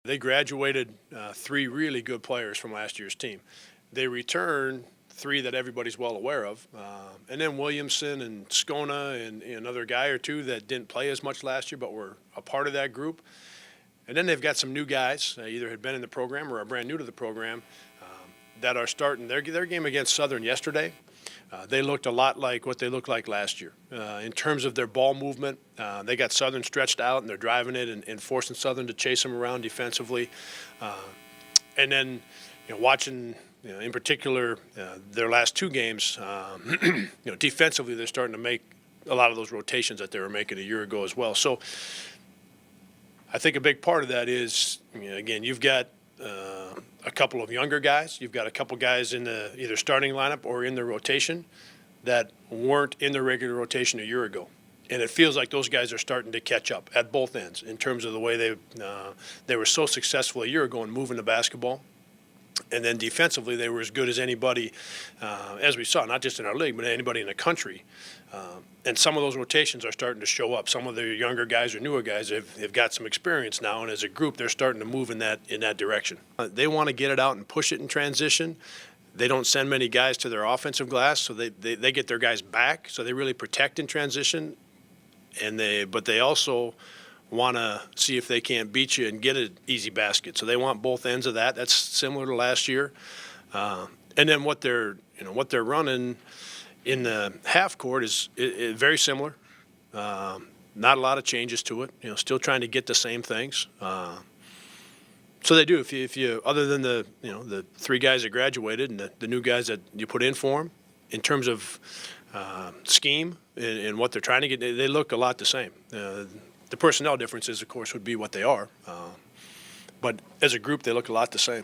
They graduated 3 really good players from last year's team. They returned 3 that everybody's well aware of, and then Williamson and Skona and another guy or 2 that didn't play as much last year but were a part of that group. And then they've got some new guys, either had been in the program or are brand new to the program, that are starting their game against Southern yesterday. They looked a lot like what they looked like last year. In terms of their ball movement, they got Southern stretched out, and they're driving it and forcing Southern to chase them around defensively. And then, watching, in particular, their last 2 games, defensively they're starting to make a lot of those rotations that they were making a year ago as well. So I think a big part of that is, again, you've got a couple of younger guys. You've got a couple guys in the either starting lineup or in the rotation that weren't in the regular rotation a year ago. And it feels like those guys are starting to catch up at both ends in terms of the way they were so successful a year ago in moving the basketball. And then defensively, they were as good as anybody, as we saw, not just in our league, but anybody in the country. And some of those rotations are starting to show up. Some of the younger guys or newer guys have got some experience now, and as a group, they're starting to move in that direction. They want to get it out and push it in transition. They don't send many guys to their offensive glass, so they get their guys back, so they really protect in transition. But they also want to see if they can't beat you and get an easy basket. So they want both ends of that. That's similar to last year. And then what they're running in the half court is very similar. Not a lot of changes to it. Still trying to get the same things. So they do. If you other than the 3 guys that graduated and the new guys that you put in for them, in terms of scheme and what they're trying to get, they look a lot the same. The personnel differences, of course, would be what they are. But as a group, they look a lot the same.